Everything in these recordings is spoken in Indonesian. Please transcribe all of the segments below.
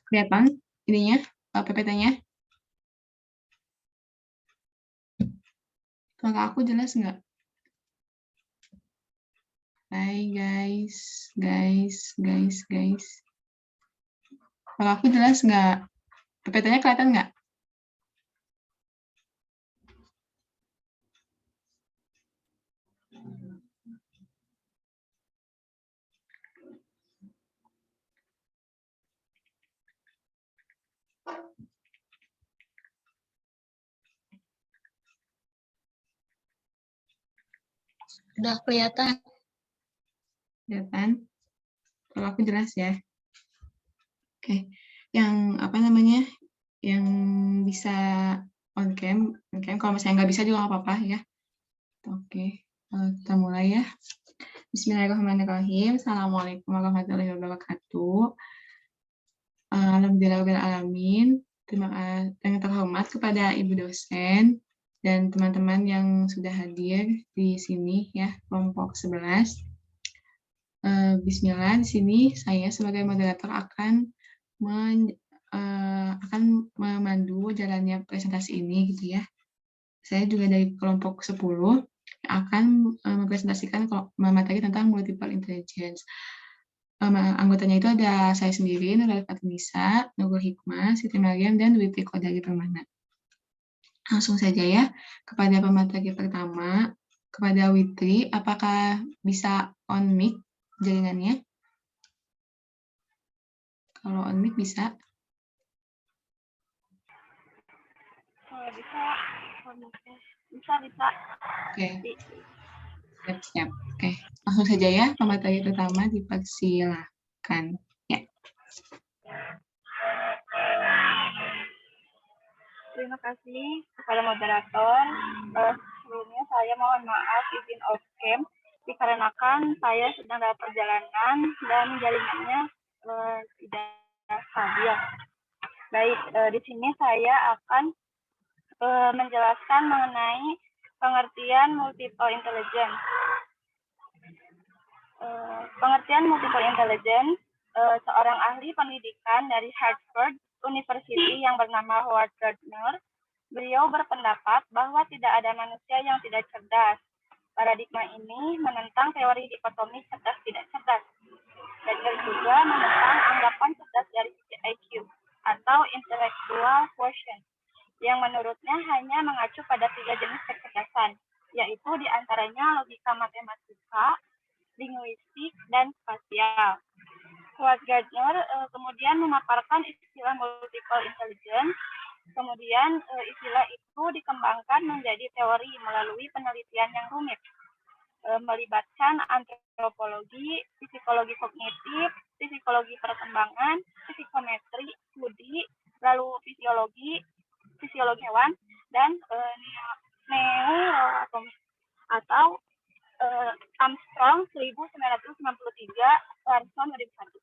Kelihatan ininya, PPT-nya? Suara aku jelas nggak? Hai guys. Suara aku jelas nggak? PPT-nya kelihatan nggak? Udah kelihatan. Kelihatan? Kalau aku jelas ya. Oke. Yang apa namanya? Yang bisa on cam. Kalau misalnya nggak bisa juga nggak apa-apa ya. Oke. Kita mulai ya. Bismillahirrahmanirrahim. Assalamualaikum warahmatullahi wabarakatuh. Alhamdulillahirrahmanirrahim. Terima kasih yang terhormat kepada Ibu dosen dan teman-teman yang sudah hadir di sini ya, kelompok 11. Bismillah, di sini saya sebagai moderator akan memandu jalannya presentasi ini gitu ya. Saya juga dari kelompok 10 yang akan mempresentasikan materi tentang multiple intelligence. Anggotanya itu ada saya sendiri, Nurul Fatimisa, Nurul Hikmah, Siti Mariam, dan Witi Kodari Permana. Langsung saja ya, kepada pemateri pertama, kepada Witri, apakah bisa on mic jaringannya? Kalau on mic bisa? Bisa. Oke. Siap. Oke, langsung saja ya, pemateri pertama dipersilakan. Ya. Terima kasih kepada moderator. Sebelumnya saya mohon maaf izin off cam dikarenakan saya sedang dalam perjalanan dan jaringannya tidak stabil. Baik, di sini saya akan menjelaskan mengenai pengertian multiple intelligence. Pengertian multiple intelligence, seorang ahli pendidikan dari Harvard University yang bernama Howard Gardner, beliau berpendapat bahwa tidak ada manusia yang tidak cerdas. Paradigma ini menentang teori dikotomi cerdas tidak cerdas. Gardner juga menentang anggapan cerdas dari sisi IQ atau intellectual quotient, yang menurutnya hanya mengacu pada 3 jenis kecerdasan, yaitu diantaranya logika matematika, linguistik, dan spasial. Howard Gardner kemudian memaparkan istilah multiple intelligence. Kemudian istilah itu dikembangkan menjadi teori melalui penelitian yang rumit, melibatkan antropologi, psikologi kognitif, psikologi perkembangan, psikometri, studi, lalu fisiologi hewan, dan neuroanatomi atau Armstrong 1993, Larson 2001.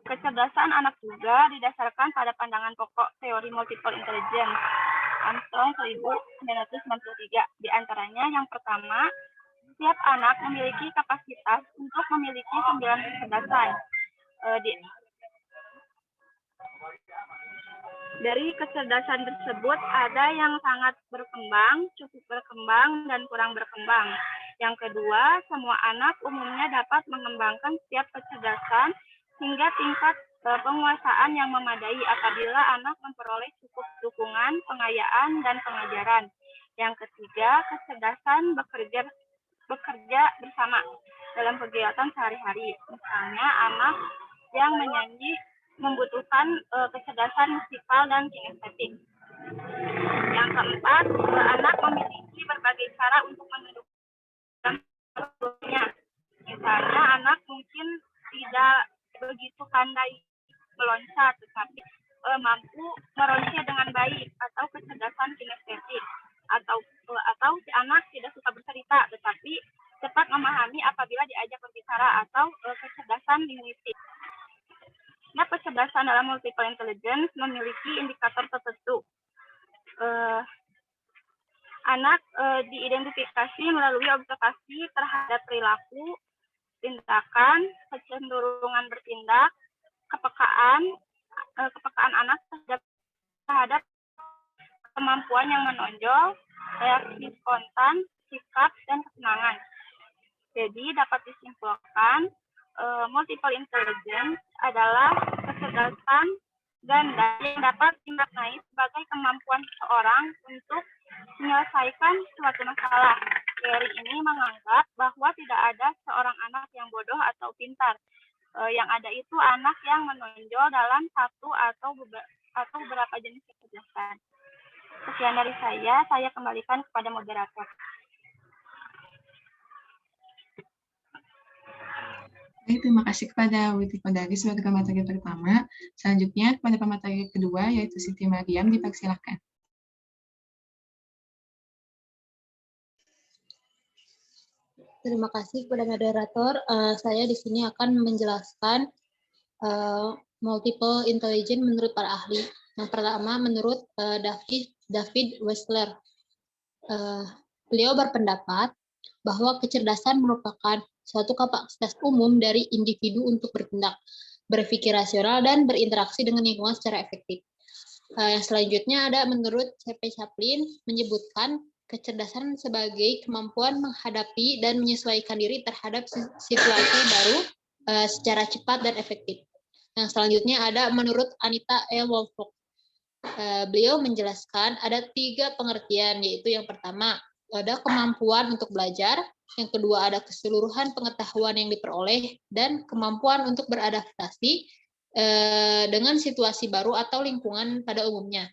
Kecerdasan anak juga didasarkan pada pandangan pokok teori multiple intelligence Armstrong 1993. Di antaranya yang pertama, setiap anak memiliki kapasitas untuk memiliki 9 kecerdasan. Dari kecerdasan tersebut ada yang sangat berkembang, cukup berkembang, dan kurang berkembang. Yang kedua, semua anak umumnya dapat mengembangkan setiap kecerdasan hingga tingkat penguasaan yang memadai apabila anak memperoleh cukup dukungan, pengayaan, dan pengajaran. Yang ketiga, kecerdasan bekerja bersama dalam kegiatan sehari-hari. Misalnya, anak yang menyanyi membutuhkan kecerdasan musikal dan kinestetik. Yang keempat, anak memiliki berbagai cara untuk menentukan waktunya. Misalnya, anak mungkin tidak begitu pandai meloncat, tetapi mampu meronce dengan baik, atau kecerdasan kinestetik. Atau si anak tidak suka bercerita, tetapi cepat memahami apabila diajak berbicara, atau kecerdasan linguistik. Nah, kecerdasan dalam multiple intelligence memiliki indikator tertentu. Anak diidentifikasi melalui observasi terhadap perilaku, tindakan, kecenderungan bertindak, kepekaan, kepekaan anak terhadap kemampuan yang menonjol, reaksi spontan, sikap, dan kesenangan. Jadi dapat disimpulkan multiple intelligence adalah kecerdasan ganda yang dapat dimaknai sebagai kemampuan seseorang untuk menyelesaikan suatu masalah. Teori ini menganggap bahwa tidak ada seorang anak yang bodoh atau pintar. Yang ada itu anak yang menonjol dalam satu atau beberapa jenis kecerdasan. Sekian dari saya kembalikan kepada moderator. Baik, terima kasih kepada Witi Kodari sebagai pemateri pertama. Selanjutnya kepada pemateri kedua, yaitu Siti Mariam, dipersilakan. Terima kasih kepada moderator. Saya di sini akan menjelaskan multiple intelligence menurut para ahli. Yang pertama menurut David Wessler. Beliau berpendapat bahwa kecerdasan merupakan suatu kapasitas umum dari individu untuk bertindak, berpikir rasional, dan berinteraksi dengan lingkungan secara efektif. Yang selanjutnya ada menurut C.P. Chaplin menyebutkan kecerdasan sebagai kemampuan menghadapi dan menyesuaikan diri terhadap situasi baru secara cepat dan efektif. Yang selanjutnya ada menurut Anita E. Wolfrock. Beliau menjelaskan ada 3 pengertian, yaitu yang pertama ada kemampuan untuk belajar, yang kedua ada keseluruhan pengetahuan yang diperoleh, dan kemampuan untuk beradaptasi dengan situasi baru atau lingkungan pada umumnya.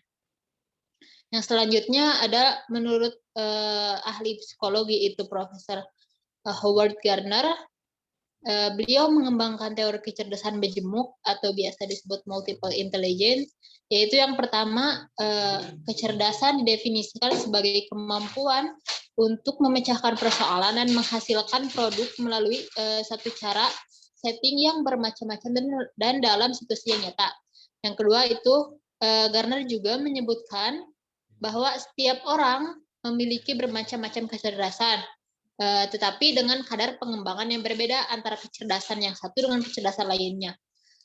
Yang selanjutnya ada menurut ahli psikologi itu Profesor Howard Gardner. Beliau mengembangkan teori kecerdasan majemuk atau biasa disebut multiple intelligence, yaitu yang pertama kecerdasan didefinisikan sebagai kemampuan untuk memecahkan persoalan dan menghasilkan produk melalui satu cara setting yang bermacam-macam dan dalam situasi yang nyata. Yang kedua itu Gardner juga menyebutkan bahwa setiap orang memiliki bermacam-macam kecerdasan, tetapi dengan kadar pengembangan yang berbeda antara kecerdasan yang satu dengan kecerdasan lainnya.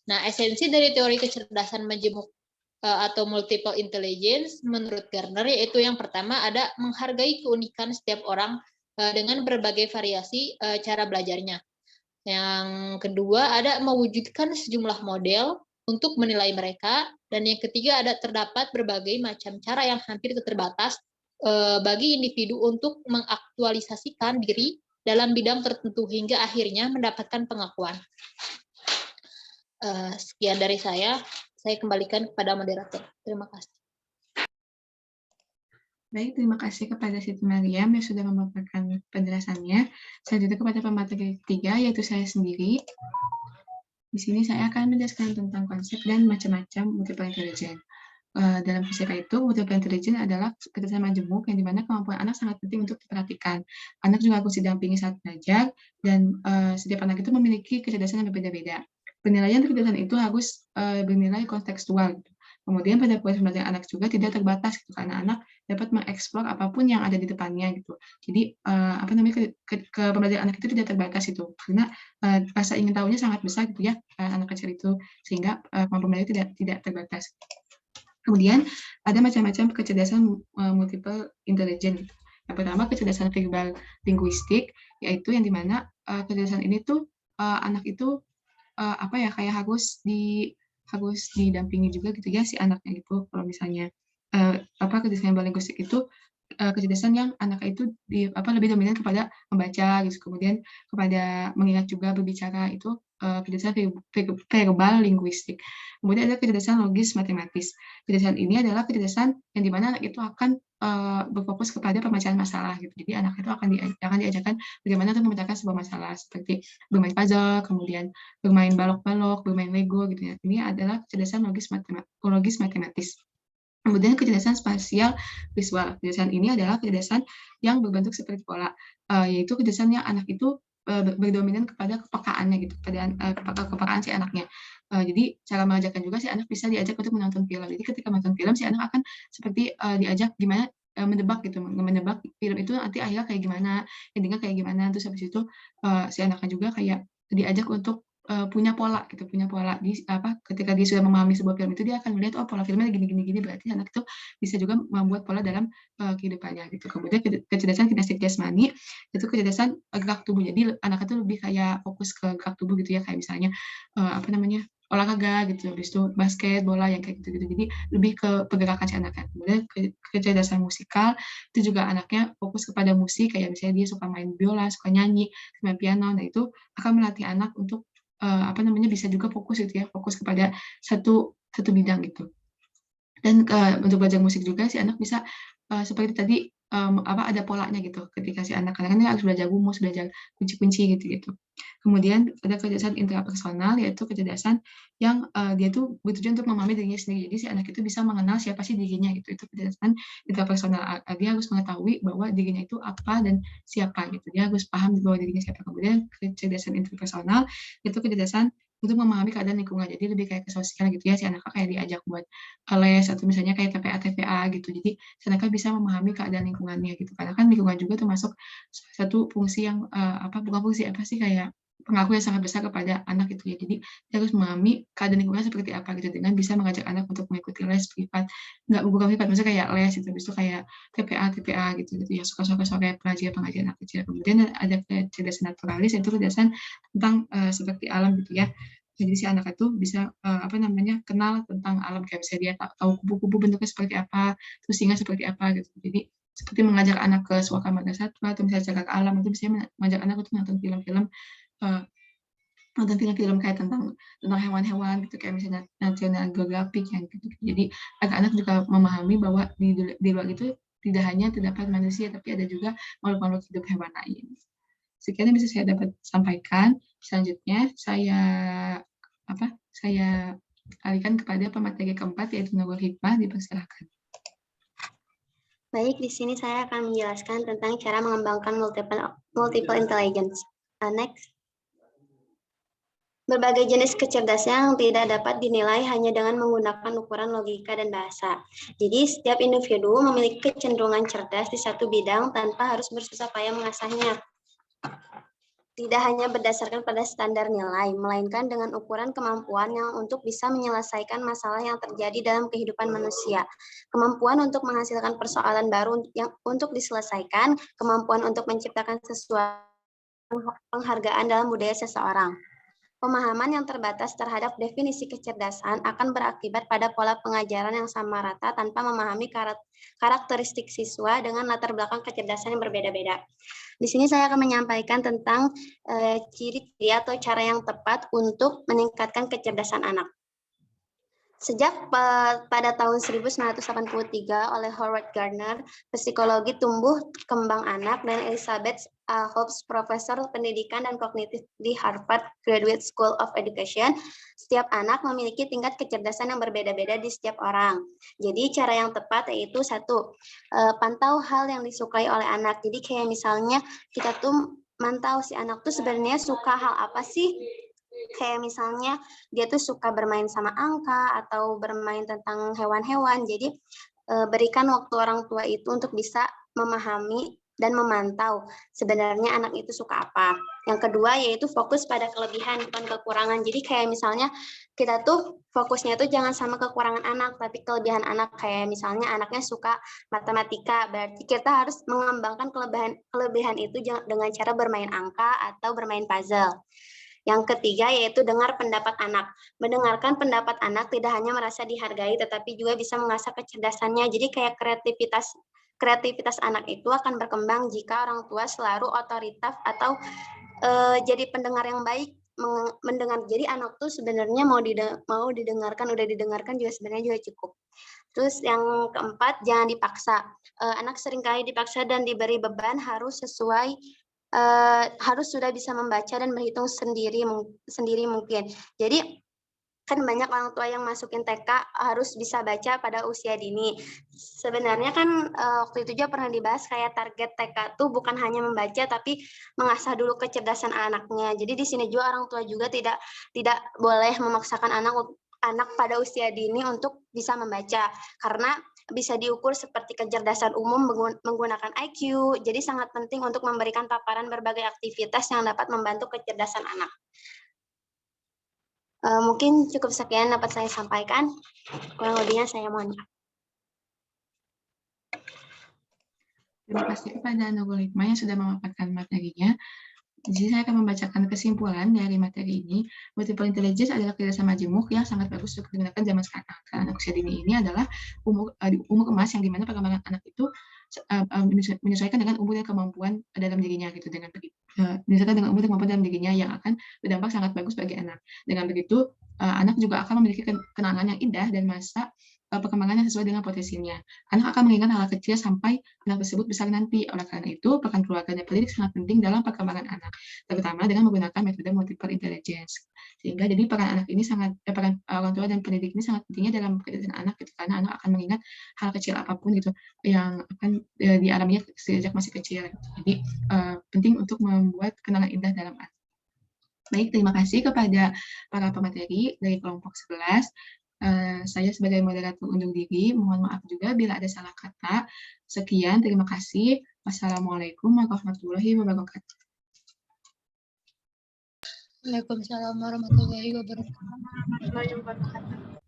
Nah, esensi dari teori kecerdasan majemuk atau multiple intelligence menurut Gardner yaitu yang pertama ada menghargai keunikan setiap orang dengan berbagai variasi cara belajarnya. Yang kedua ada mewujudkan sejumlah model untuk menilai mereka, dan yang ketiga ada terdapat berbagai macam cara yang hampir terbatas bagi individu untuk mengaktualisasikan diri dalam bidang tertentu hingga akhirnya mendapatkan pengakuan. Sekian dari saya kembalikan kepada moderator. Terima kasih. Baik, terima kasih kepada Siti Mariam yang sudah memaparkan penjelasannya. Selanjutnya kepada pemateri ketiga, yaitu saya sendiri. Di sini saya akan menjelaskan tentang konsep dan macam-macam multiple intelligence. Dalam fisika itu, multiple intelligence adalah kecerdasan majemuk yang dimana kemampuan anak sangat penting untuk diperhatikan. Anak juga harus didampingi saat belajar, dan setiap anak itu memiliki kecerdasan yang berbeda-beda. Penilaian kecerdasan itu harus bernilai kontekstual. Kemudian pada proses belajar anak juga tidak terbatas, gitu, karena anak dapat mengeksplor apapun yang ada di depannya, gitu. Jadi pembelajaran anak itu tidak terbatas itu, karena rasa ingin tahunya sangat besar, gitu ya, anak kecil itu, sehingga kemampuan belajar tidak terbatas. Kemudian ada macam-macam kecerdasan multiple intelligence. Yang pertama kecerdasan verbal linguistik, yaitu yang dimana kecerdasan ini tuh anak itu kayak harus didampingi juga gitu ya si anaknya gitu. Kalau misalnya kecerdasan verbal linguistik itu kecerdasan yang anak itu lebih dominan kepada membaca gitu, kemudian kepada mengingat juga berbicara, itu kecerdasan verbal linguistik. Kemudian ada kecerdasan logis matematis. Kecerdasan ini adalah kecerdasan yang dimana anak itu akan berfokus kepada pemecahan masalah gitu. Jadi anak itu akan diajarkan bagaimana untuk memecahkan sebuah masalah, seperti bermain puzzle, kemudian bermain balok-balok, bermain Lego gitu ya. Ini adalah kecerdasan logis matematis. Kemudian kecerdasan spasial visual. Kecerdasan ini adalah kecerdasan yang berbentuk seperti pola, yaitu kecerdasan yang anak itu berdominan kepada kepekaannya gitu, kepada kepekaan si anaknya. Jadi cara mengajarkan juga si anak bisa diajak untuk menonton film. Jadi ketika menonton film si anak akan seperti diajak gimana menebak gitu, menebak film itu nanti akhirnya kayak gimana, endingnya kayak gimana. Terus habis itu si anaknya juga kayak diajak untuk punya pola gitu, punya pola ketika dia sudah memahami sebuah film itu dia akan melihat oh pola filmnya gini berarti anak itu bisa juga membuat pola dalam kehidupannya gitu. Kemudian kecerdasan kinestetik jasmani itu kecerdasan gerak tubuh. Jadi anak itu lebih kayak fokus ke gerak tubuh gitu ya, kayak misalnya olahraga gitu, habis itu basket, bola yang kayak gitu-gitu. Jadi lebih ke pergerakan si anaknya. Kemudian kecerdasan musikal itu juga anaknya fokus kepada musik, kayak misalnya dia suka main biola, suka nyanyi, main piano. Nah itu akan melatih anak untuk bisa juga fokus gitu ya, fokus kepada satu bidang gitu. Dan untuk belajar musik juga si anak bisa seperti tadi ada polanya gitu. Ketika si anak kadang-kadang harus belajar rumus, belajar kunci-kunci gitu. Kemudian ada kecerdasan intrapersonal, yaitu kecerdasan yang dia tuh bertujuan untuk memahami dirinya sendiri. Jadi si anak itu bisa mengenal siapa sih dirinya gitu. Itu kecerdasan intrapersonal. Dia harus mengetahui bahwa dirinya itu apa dan siapa gitu. Dia harus paham bahwa dirinya siapa. Kemudian kecerdasan interpersonal itu kecerdasan untuk memahami keadaan lingkungan. Jadi lebih kayak ke sosial gitu ya, si anak kayak diajak buat les atau misalnya kayak TPA gitu. Jadi si anak bisa memahami keadaan lingkungannya gitu. Karena kan lingkungan juga termasuk satu fungsi yang bukan fungsi apa sih, kayak pengaruh yang sangat besar kepada anak itu ya. Jadi dia harus memahami keadaan lingkungan seperti apa gitu, dengan bisa mengajak anak untuk mengikuti les privat, bukan privat, maksudnya kayak les gitu, habis itu kayak TPA gitu ya, suka sore pengajian anak kecil. Kemudian ada kecerdasan naturalis, yaitu kecerdasan tentang seperti alam gitu ya. Jadi si anak itu bisa kenal tentang alam, kayak misalnya dia tahu kupu-kupu bentuknya seperti apa, terus singa seperti apa gitu. Jadi seperti mengajak anak ke suaka marga satwa atau misalnya jaga ke alam, itu bisa mengajak anak untuk nonton film-film kayak tentang hewan-hewan gitu, kayak misalnya National Geographic yang gitu. Jadi anak-anak juga memahami bahwa di luar itu tidak hanya terdapat manusia, tapi ada juga makhluk-makhluk hidup hewan lain. Sekian yang bisa saya dapat sampaikan. Selanjutnya saya alihkan kepada pemateri keempat, yaitu Nurul Hikmah. Dipersilakan. Baik, di sini saya akan menjelaskan tentang cara mengembangkan multiple intelligence. Next. Berbagai jenis kecerdasan yang tidak dapat dinilai hanya dengan menggunakan ukuran logika dan bahasa. Jadi, setiap individu memiliki kecenderungan cerdas di satu bidang tanpa harus bersusah payah mengasahnya. Tidak hanya berdasarkan pada standar nilai, melainkan dengan ukuran kemampuan yang untuk bisa menyelesaikan masalah yang terjadi dalam kehidupan manusia. Kemampuan untuk menghasilkan persoalan baru yang untuk diselesaikan, kemampuan untuk menciptakan sesuatu, penghargaan dalam budaya seseorang. Pemahaman yang terbatas terhadap definisi kecerdasan akan berakibat pada pola pengajaran yang sama rata tanpa memahami karakteristik siswa dengan latar belakang kecerdasan yang berbeda-beda. Di sini saya akan menyampaikan tentang ciri-ciri atau cara yang tepat untuk meningkatkan kecerdasan anak. Sejak pada tahun 1983 oleh Howard Gardner, psikologi tumbuh kembang anak, dan Elizabeth Hobbs, profesor pendidikan dan kognitif di Harvard Graduate School of Education, setiap anak memiliki tingkat kecerdasan yang berbeda-beda di setiap orang. Jadi cara yang tepat yaitu satu, pantau hal yang disukai oleh anak. Jadi kayak misalnya kita tuh mantau si anak tuh sebenarnya suka hal apa sih. Kayak misalnya dia tuh suka bermain sama angka atau bermain tentang hewan-hewan. Jadi berikan waktu orang tua itu untuk bisa memahami dan memantau sebenarnya anak itu suka apa. Yang kedua yaitu fokus pada kelebihan bukan kekurangan. Jadi kayak misalnya kita tuh fokusnya tuh jangan sama kekurangan anak, tapi kelebihan anak. Kayak misalnya anaknya suka matematika, berarti kita harus mengembangkan kelebihan itu dengan cara bermain angka atau bermain puzzle. Yang ketiga yaitu dengar pendapat anak. Mendengarkan pendapat anak tidak hanya merasa dihargai, tetapi juga bisa mengasah kecerdasannya. Jadi kayak kreativitas anak itu akan berkembang jika orang tua selalu otoritatif atau jadi pendengar yang baik. Mendengar, jadi anak tuh sebenarnya mau didengarkan, udah didengarkan juga sebenarnya juga cukup. Terus yang keempat, jangan dipaksa. Anak seringkali dipaksa dan diberi beban harus sesuai. Harus sudah bisa membaca dan berhitung sendiri mungkin. Jadi kan banyak orang tua yang masukin TK harus bisa baca pada usia dini. Sebenarnya kan waktu itu juga pernah dibahas kayak target TK tuh bukan hanya membaca tapi mengasah dulu kecerdasan anaknya. Jadi di sini juga orang tua juga tidak boleh memaksakan anak pada usia dini untuk bisa membaca, karena bisa diukur seperti kecerdasan umum menggunakan IQ. Jadi sangat penting untuk memberikan paparan berbagai aktivitas yang dapat membantu kecerdasan anak. Mungkin cukup sekian dapat saya sampaikan. Kurang lebihnya saya mohon maaf. Terima kasih kepada Nurul Hikmah yang sudah memaparkan materinya. Jadi saya akan membacakan kesimpulan dari materi ini. Multiple intelligence adalah kerjasama majemuk yang sangat bagus untuk digunakan zaman sekarang. Karena anak usia dini ini adalah umur emas yang dimana perkembangan anak itu menyesuaikan dengan umur dan kemampuan dalam dirinya gitu. Menyesuaikan dengan umur dan kemampuan dalam dirinya yang akan berdampak sangat bagus bagi anak. Dengan begitu anak juga akan memiliki kenangan yang indah dan masa perkembangan yang sesuai dengan potensinya. Anak akan mengingat hal kecil sampai anak tersebut besar nanti. Oleh karena itu, peran keluarga dan pendidik sangat penting dalam perkembangan anak, terutama dengan menggunakan metode multiple intelligence. Sehingga jadi peran anak ini peran orang tua dan pendidik ini sangat pentingnya dalam pendidikan anak, gitu, karena anak akan mengingat hal kecil apapun gitu yang akan dialaminya sejak masih kecil. Jadi penting untuk membuat kenangan indah dalam anak. Baik, terima kasih kepada para pemateri dari kelompok 11. Saya sebagai moderator undur diri, mohon maaf juga bila ada salah kata. Sekian, terima kasih. Wassalamualaikum warahmatullahi wabarakatuh. Waalaikumsalam warahmatullahi wabarakatuh.